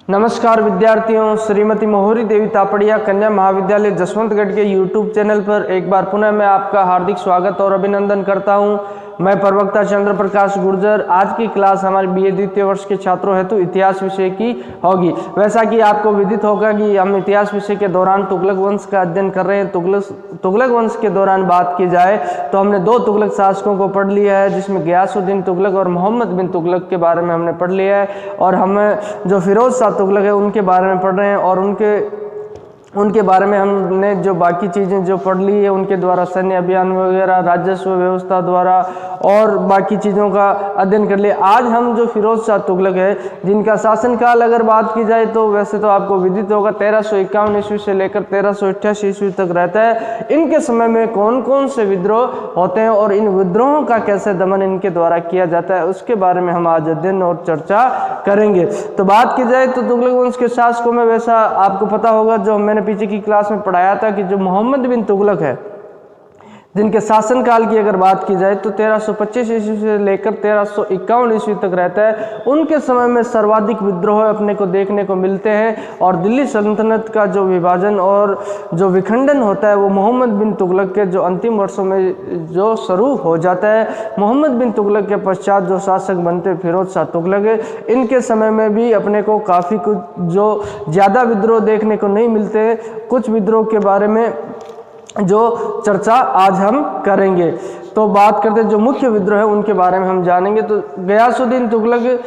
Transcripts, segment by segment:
नमस्कार विद्यार्थियों, श्रीमती मोहरी देवी तापड़िया कन्या महाविद्यालय जसवंतगढ़ के YouTube चैनल पर एक बार पुनः मैं आपका हार्दिक स्वागत और अभिनंदन करता हूं। मैं प्रवक्ता चंद्र प्रकाश गुर्जर। आज की क्लास हमारे BA द्वितीय वर्ष के छात्रों हेतु इतिहास विषय की होगी। वैसा कि आपको विदित होगा कि हम इतिहास विषय के दौरान तुगलक वंश का अध्ययन कर रहे हैं। तुगलक वंश के दौरान बात की जाए तो हमने दो तुगलक शासकों को पढ़ लिया है, जिसमें गयासुद्दीन तुगलक और मोहम्मद बिन तुगलक के बारे में हमने पढ़ लिया है। और हम जो फिरोज शाह तुगलक है उनके बारे में पढ़ रहे हैं और उनके बारे में हमने जो बाकी चीज़ें जो पढ़ ली है उनके द्वारा सैन्य अभियान वगैरह, राजस्व व्यवस्था द्वारा और बाकी चीज़ों का अध्ययन कर लिया। आज हम जो फिरोज शाह तुगलक है, जिनका शासनकाल अगर बात की जाए तो वैसे तो आपको विदित होगा 1351 ईस्वी से लेकर 1388 ईस्वी तक रहता है। इनके समय में कौन कौन से विद्रोह होते हैं और इन विद्रोहों का कैसे दमन इनके द्वारा किया जाता है, उसके बारे में हम आज अध्ययन और चर्चा करेंगे। तो बात की जाए तो तुगलक वंश के शासकों में वैसा आपको पता होगा, जो मैंने पीछे की क्लास में पढ़ाया था, कि जो मोहम्मद बिन तुगलक है, जिनके शासनकाल की अगर बात की जाए तो 1325 ईस्वी से लेकर 1351 ईस्वी तक रहता है। उनके समय में सर्वाधिक विद्रोह अपने को देखने को मिलते हैं और दिल्ली सल्तनत का जो विभाजन और जो विखंडन होता है वो मोहम्मद बिन तुगलक के जो अंतिम वर्षों में जो शुरू हो जाता है। मोहम्मद बिन तुगलक के पश्चात जो शासक बनते फिरोज शाह तुगलक है, इनके समय में भी अपने को काफ़ी कुछ जो ज़्यादा विद्रोह देखने को नहीं मिलते। कुछ विद्रोह के बारे में जो चर्चा आज हम करेंगे। तो बात करते जो मुख्य विद्रोह है उनके बारे में हम जानेंगे। तो गयासुद्दीन तुगलक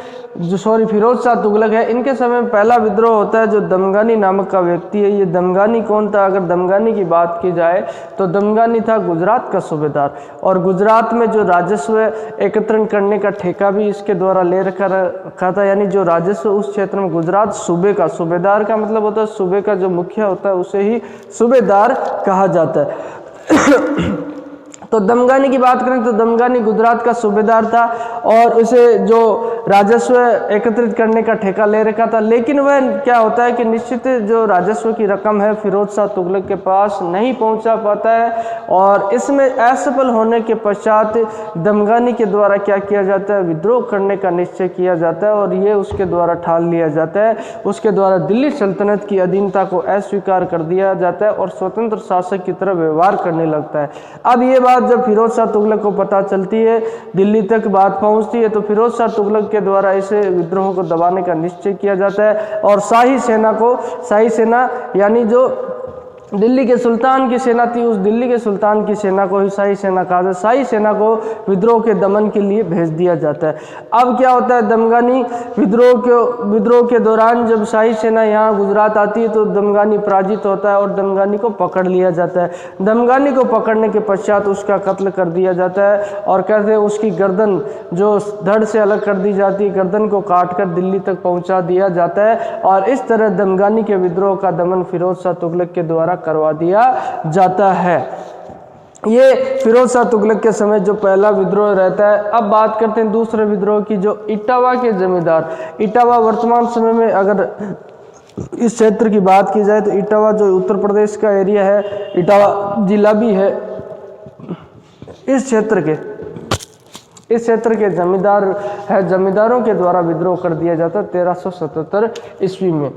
फिरोज शाह तुगलक है, इनके समय में पहला विद्रोह होता है जो दमगानी नामक का व्यक्ति है। ये दमगानी कौन था? अगर दमगानी की बात की जाए तो दमगानी था गुजरात का सूबेदार, और गुजरात में जो राजस्व एकत्रण करने का ठेका भी इसके द्वारा ले रखा था। यानी जो राजस्व उस क्षेत्र में गुजरात सूबे का, सूबेदार का मतलब होता है सूबे का जो मुखिया होता है उसे ही सूबेदार कहा जाता है। तो दमगानी की बात करें तो दमगानी गुजरात का सूबेदार था और उसे जो राजस्व एकत्रित करने का ठेका ले रखा था। लेकिन वह क्या होता है कि निश्चित जो राजस्व की रकम है फिरोज शाह तुगलक के पास नहीं पहुंचा पाता है, और इसमें असफल होने के पश्चात दमगानी के द्वारा क्या किया जाता है, विद्रोह करने का निश्चय किया जाता है और ये उसके द्वारा ठान लिया जाता है। उसके द्वारा दिल्ली सल्तनत की अधीनता को अस्वीकार कर दिया जाता है और स्वतंत्र शासक की तरह व्यवहार करने लगता है। अब ये बात जब फिरोज शाह तुगलक को पता चलती है, दिल्ली तक बात पहुंचती है, तो फिरोज शाह तुगलक के द्वारा इसे विद्रोह को दबाने का निश्चय किया जाता है और शाही सेना यानी जो दिल्ली के सुल्तान की सेना थी, उस दिल्ली के सुल्तान की सेना को ही शाही सेना कहा जाता है। शाही सेना को विद्रोह के दमन के लिए भेज दिया जाता है। अब क्या होता है, दमगानी विद्रोह के दौरान जब शाही सेना यहाँ गुजरात आती है तो दमगानी पराजित होता है और दमगानी को पकड़ लिया जाता है। दमगानी को पकड़ने के पश्चात उसका कत्ल कर दिया जाता है और कहते हैं उसकी गर्दन जो धड़ से अलग कर दी जाती है, गर्दन को काट कर दिल्ली तक पहुँचा दिया जाता है। और इस तरह दमगानी के विद्रोह का दमन फिरोज शाह तुगलक के द्वारा करवा दिया जाता है। ये फिरोज शाह तुगलक के समय जो पहला विद्रोह रहता है। अब बात करते हैं दूसरे विद्रोह की, जो इटावा के जमींदार। इटावा वर्तमान समय में अगर इस क्षेत्र की बात की जाए तो इटावा जो उत्तर प्रदेश का एरिया है, इटावा जिला भी है। इस क्षेत्र के जमींदार है, जमींदारों के द्वारा विद्रोह कर दिया जाता है 1377 ईस्वी में।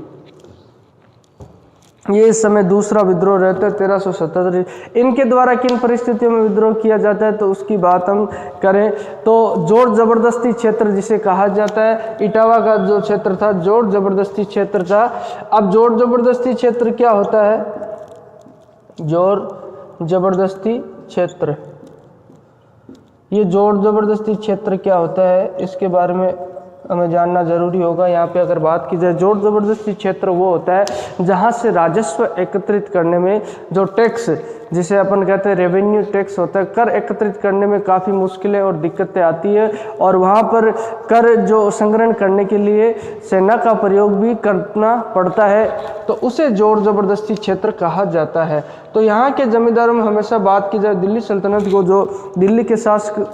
ये इस समय दूसरा विद्रोह रहता है 1377। इनके द्वारा किन परिस्थितियों में विद्रोह किया जाता है तो उसकी बात हम करें तो जोर जबरदस्ती क्षेत्र जिसे कहा जाता है। इटावा का जो क्षेत्र था जोर जबरदस्ती क्षेत्र था। अब जोर जबरदस्ती क्षेत्र क्या होता है? जोर जबरदस्ती क्षेत्र, ये जोर जबरदस्ती क्षेत्र क्या होता है इसके बारे में हमें जानना जरूरी होगा। यहाँ पे अगर बात की जाए, जोर जबरदस्ती क्षेत्र वो होता है जहाँ से राजस्व एकत्रित करने में जो टैक्स, जिसे अपन कहते हैं रेवेन्यू टैक्स होता है, कर एकत्रित करने में काफ़ी मुश्किलें और दिक्कतें आती है और वहाँ पर कर जो संग्रहण करने के लिए सेना का प्रयोग भी करना पड़ता है, तो उसे जोर जबरदस्ती क्षेत्र कहा जाता है। तो यहाँ के जमींदारों में हमेशा बात की जाए दिल्ली सल्तनत को, जो दिल्ली के शासक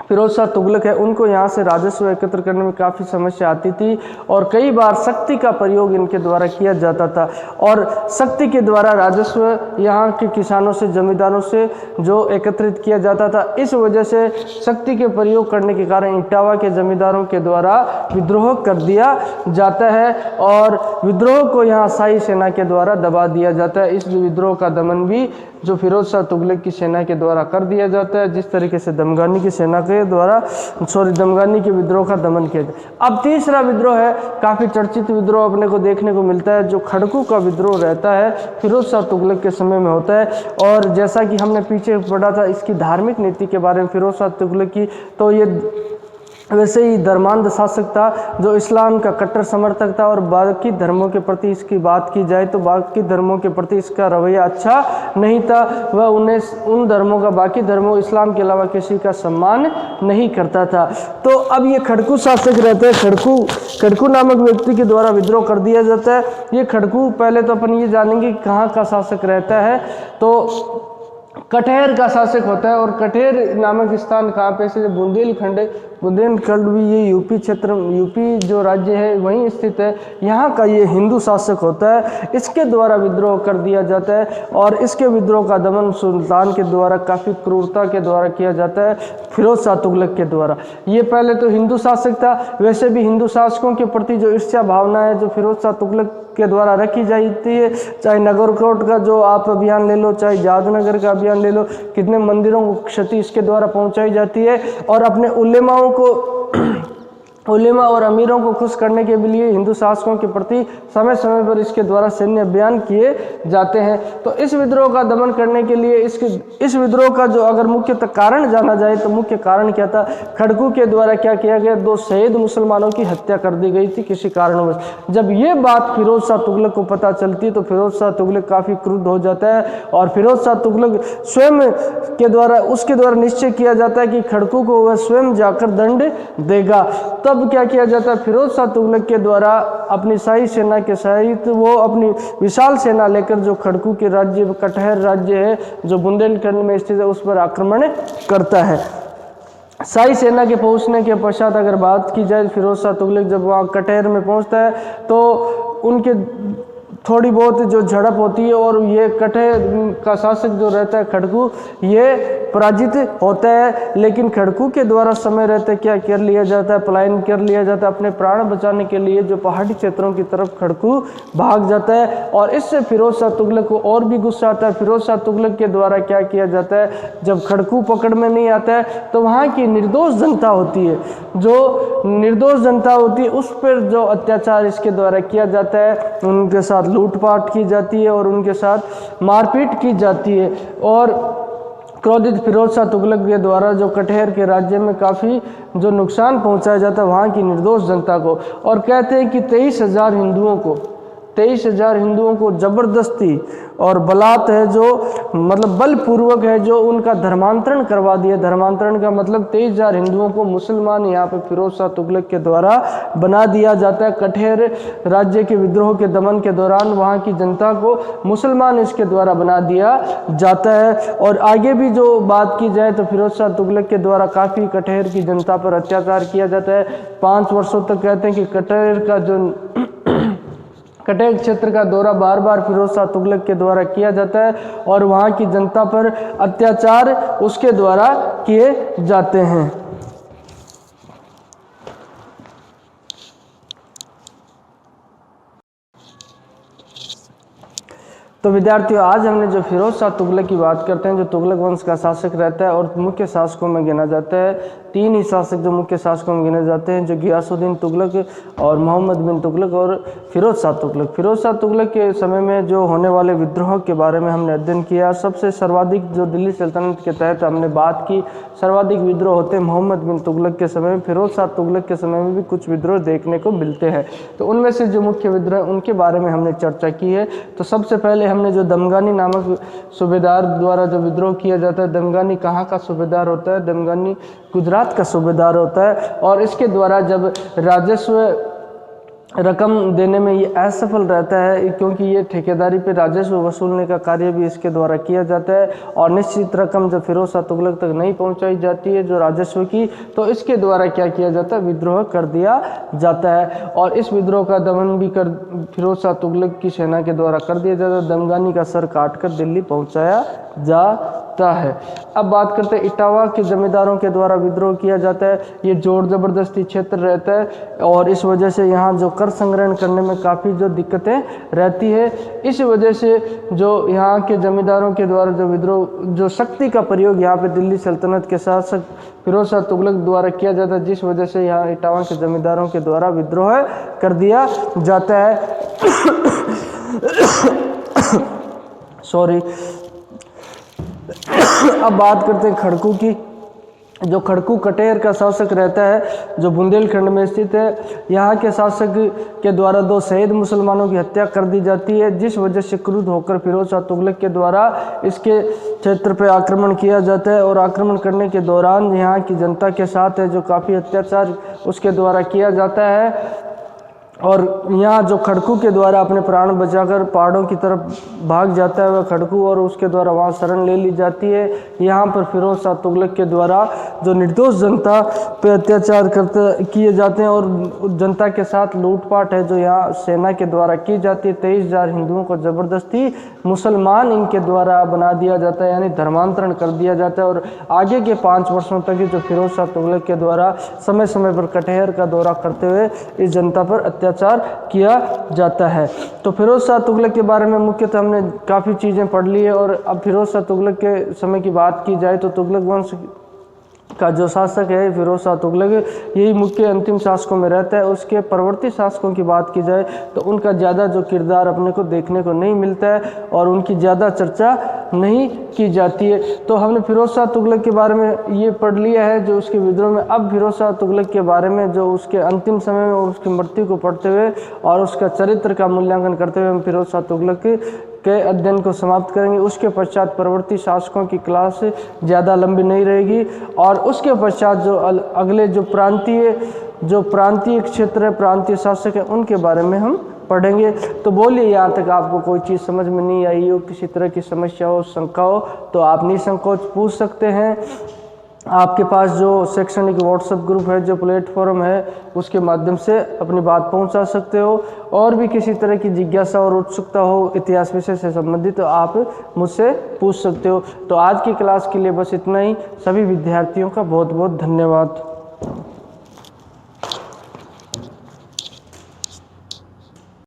फिरोज शाह तुगलक है, उनको यहाँ से राजस्व एकत्र करने में काफ़ी समस्या आती थी और कई बार शक्ति का प्रयोग इनके द्वारा किया जाता था और शक्ति के द्वारा राजस्व यहाँ के किसानों से, जमींदारों से जो एकत्रित किया जाता था। इस वजह से शक्ति के प्रयोग करने के कारण इटावा के जमींदारों के द्वारा विद्रोह कर दिया जाता है और विद्रोह को यहाँ शाही सेना के द्वारा दबा दिया जाता है। इस विद्रोह का दमन भी जो फिरोज शाह तुगलक की सेना के द्वारा कर दिया जाता है, जिस तरीके से दमगानी की सेना के द्वारा दमगानी के विद्रोह का दमन किया जाता है। अब तीसरा विद्रोह है, काफ़ी चर्चित विद्रोह अपने को देखने को मिलता है, जो खड़कू का विद्रोह रहता है, फिरोज शाह तुगलक के समय में होता है। और जैसा कि हमने पीछे पढ़ा था इसकी धार्मिक नीति के बारे में फिरोज शाह तुगलक की, तो ये वैसे ही धर्मांध शासक था जो इस्लाम का कट्टर समर्थक था और बाकी धर्मों के प्रति इसकी बात की जाए तो बाकी धर्मों के प्रति इसका रवैया अच्छा नहीं था। वह उन्हें उन धर्मों का, बाकी धर्मों इस्लाम के अलावा किसी का सम्मान नहीं करता था। तो अब ये खड़कू शासक रहते हैं, खड़कू नामक व्यक्ति के द्वारा विद्रोह कर दिया जाता है। ये खड़कू, पहले तो अपन ये जानेंगे कि कहाँ का शासक रहता है, तो कटहर का शासक होता है। और कटहर नामक स्थान कहाँ पे से, बुंदेलखंड भी ये यूपी क्षेत्र, यूपी जो राज्य है वहीं स्थित है। यहाँ का ये हिंदू शासक होता है, इसके द्वारा विद्रोह कर दिया जाता है और इसके विद्रोह का दमन सुल्तान के द्वारा काफ़ी क्रूरता के द्वारा किया जाता है, फिरोज शाह तुगलक के द्वारा। ये पहले तो हिंदू शासक था, वैसे भी हिंदू शासकों के प्रति जो ईर्ष्या भावना है जो फिरोज शाह तुगलक के द्वारा रखी जाती है, चाहे नगरकोट का जो आप अभियान ले लो, चाहे जादनगर का अभियान ले लो, कितने मंदिरों को क्षति इसके द्वारा पहुंचाई जाती है। और अपने उलेमाओं को उलेमा और अमीरों को खुश करने के लिए हिंदू शासकों के प्रति समय समय पर इसके द्वारा सैन्य अभियान किए जाते हैं। तो इस विद्रोह का दमन करने के लिए इस विद्रोह का जो अगर मुख्य कारण जाना जाए तो मुख्य कारण क्या था, खड़कू के द्वारा क्या किया गया, 2 शहीद मुसलमानों की हत्या कर दी गई थी किसी कारणवश। जब ये बात फिरोज शाह तुगलक को पता चलती है तो फिरोज शाह तुगलक काफ़ी क्रुद्ध हो जाता है और फिरोज शाह तुगलक स्वयं के द्वारा उसके द्वारा निश्चय किया जाता है कि खड़कू को वह स्वयं जाकर दंड देगा। तब क्या किया जाता है, फिरोज शाह तुगलक के द्वारा अपनी शाही सेना के सहित वो अपनी विशाल सेना लेकर जो खड़कू के राज्य, कटहर राज्य है जो बुंदेलखंड में स्थित है, उस पर आक्रमण करता है। शाही सेना के पहुंचने के पश्चात अगर बात की जाए, फिरोज शाह तुगलक जब वहाँ कटहर में पहुंचता है तो उनके थोड़ी बहुत जो झड़प होती है और ये कटहर का शासक जो रहता है खड़कू, ये पराजित होता है। लेकिन खड़कू के द्वारा समय रहते क्या कर लिया जाता है, पलायन कर लिया जाता है। अपने प्राण बचाने के लिए जो पहाड़ी क्षेत्रों की तरफ खड़कू भाग जाता है और इससे फिरोज शाह तुगलक को और भी गुस्सा आता है। फिरोज शाह तुगलक के द्वारा क्या किया जाता है, जब खड़कू पकड़ में नहीं आता है तो वहाँ की निर्दोष जनता होती है, जो निर्दोष जनता होती है उस पर जो अत्याचार इसके द्वारा किया जाता है, उनके साथ लूटपाट की जाती है और उनके साथ मारपीट की जाती है। और क्रोधित फिरोज शाह तुगलक के द्वारा जो कटहर के राज्य में काफ़ी जो नुकसान पहुंचाया जाता है वहाँ की निर्दोष जनता को, और कहते हैं कि 23,000 हिंदुओं को ज़बरदस्ती और बलात् है जो मतलब बलपूर्वक है जो उनका धर्मांतरण करवा दिया। धर्मांतरण का मतलब 23,000 हिंदुओं को मुसलमान यहाँ पे फिरोज शाह तुगलक के द्वारा बना दिया जाता है। कटहर राज्य के विद्रोह के दमन के दौरान वहाँ की जनता को मुसलमान इसके द्वारा बना दिया जाता है। और आगे भी जो बात की जाए तो फिरोज शाह तुगलक के द्वारा काफ़ी कटहर की जनता पर अत्याचार किया जाता है। 5 वर्षों तक कहते हैं कि कटहर क्षेत्र का दौरा बार बार फिरोज शाह तुगलक के द्वारा किया जाता है और वहाँ की जनता पर अत्याचार उसके द्वारा किए जाते हैं। तो विद्यार्थियों, आज हमने जो फिरोज शाह तुगलक की बात करते हैं, जो तुगलक वंश का शासक रहता है और मुख्य शासकों में गिना जाता है। 3 ही शासक जो मुख्य शासकों में गिने जाते हैं, जो गियासुद्दीन तुगलक और मोहम्मद बिन तुगलक और फिरोज शाह तुगलक। फिरोज शाह तुगलक के समय में जो होने वाले विद्रोह के बारे में हमने अध्ययन किया। सबसे सर्वाधिक जो दिल्ली सल्तनत के तहत हमने बात की, सर्वाधिक विद्रोह होते मोहम्मद बिन तुगलक के समय में। फिरोज शाह तुगलक के समय में भी कुछ विद्रोह देखने को मिलते हैं। तो उनमें से जो मुख्य विद्रोह उनके बारे में हमने चर्चा की है। तो सबसे पहले हमने जो दमगानी नामक सूबेदार द्वारा जो विद्रोह किया जाता है, दमगानी कहाँ का सूबेदार होता है, दमगानी गुजरात का सूबेदार होता है। और इसके द्वारा जब राजस्व रकम देने में ये असफल रहता है, क्योंकि ये ठेकेदारी पे राजस्व वसूलने का कार्य भी इसके द्वारा किया जाता है और निश्चित रकम जब फिरोज शाह तुगलक तक नहीं पहुंचाई जाती है जो राजस्व की, तो इसके द्वारा क्या किया जाता है, विद्रोह कर दिया जाता है। और इस विद्रोह का दमन भी कर फिरोज शाह तुगलक की सेना के द्वारा कर दिया जाता है। दमगानी का सर काटकर दिल्ली पहुँचाया जाता है। अब बात करते हैं इटावा के जमींदारों के द्वारा विद्रोह किया जाता है। ये जोर जबरदस्ती क्षेत्र रहता है और इस वजह से यहाँ जो कर संग्रहण करने में काफ़ी जो दिक्कतें रहती है। इस वजह से जो यहाँ के जमींदारों के द्वारा जो विद्रोह, जो शक्ति का प्रयोग यहाँ पे दिल्ली सल्तनत के शासक फिरोज शाह तुगलक द्वारा किया जाता है, जिस वजह से यहाँ इटावा के जमींदारों के द्वारा विद्रोह कर दिया जाता है। सॉरी। अब बात करते हैं खड़कू की। जो खड़कू कटेर का शासक रहता है जो बुंदेलखंड में स्थित है, यहाँ के शासक के द्वारा 2 शहीद मुसलमानों की हत्या कर दी जाती है, जिस वजह से क्रुद्ध होकर फिरोज शाह तुगलक के द्वारा इसके क्षेत्र पर आक्रमण किया जाता है। और आक्रमण करने के दौरान यहाँ की जनता के साथ है जो काफ़ी अत्याचार उसके द्वारा किया जाता है। और यहाँ जो खड़कू के द्वारा अपने प्राण बचाकर पहाड़ों की तरफ भाग जाता है वह खड़कू, और उसके द्वारा वहाँ शरण ले ली जाती है। यहाँ पर फिरोज शाह तुगलक के द्वारा जो निर्दोष जनता पे अत्याचार किए जाते हैं और जनता के साथ लूटपाट है जो यहाँ सेना के द्वारा की जाती है। 23,000 हिंदुओं को ज़बरदस्ती मुसलमान इनके द्वारा बना दिया जाता है, यानी धर्मांतरण कर दिया जाता है। और आगे के 5 वर्षों तक जो फिरोज शाह तुगलक के द्वारा समय समय पर कटिहार का दौरा करते हुए इस जनता पर अत्याचार किया जाता है। तो फिरोज शाह तुगलक के बारे में मुख्यतः हमने काफ़ी चीज़ें पढ़ ली है। और अब फिरोज शाह तुगलक के समय की बात की जाए तो तुगलक वंश का जो शासक है फिरोज शाह तुगलक, यही मुख्य अंतिम शासकों में रहता है। उसके परवर्ती शासकों की बात की जाए तो उनका ज़्यादा जो किरदार अपने को देखने को नहीं मिलता है और उनकी ज़्यादा चर्चा नहीं की जाती है। तो हमने फिरोज शाह तुगलक के बारे में ये पढ़ लिया है जो उसके विद्रोह में। अब फिरोज शाह तुगलक के बारे में जो उसके अंतिम समय में और उसकी मृत्यु को पढ़ते हुए और उसका चरित्र का मूल्यांकन करते हुए हम फिरोज शाह तुगलक के अध्ययन को समाप्त करेंगे। उसके पश्चात परवर्ती शासकों की क्लास ज़्यादा लंबी नहीं रहेगी और उसके पश्चात जो अगले जो प्रांतीय क्षेत्र है, प्रांतीय शासक है, उनके बारे में हम पढ़ेंगे। तो बोलिए यहाँ तक आपको कोई चीज़ समझ में नहीं आई हो, किसी तरह की समस्या हो, शंका हो तो आप निसंकोच पूछ सकते हैं। आपके पास जो शैक्षणिक व्हाट्सएप ग्रुप है, जो प्लेटफॉर्म है, उसके माध्यम से अपनी बात पहुंचा सकते हो। और भी किसी तरह की जिज्ञासा और उत्सुकता हो इतिहास विषय से संबंधित तो आप मुझसे पूछ सकते हो। तो आज की क्लास के लिए बस इतना ही। सभी विद्यार्थियों का बहुत बहुत धन्यवाद।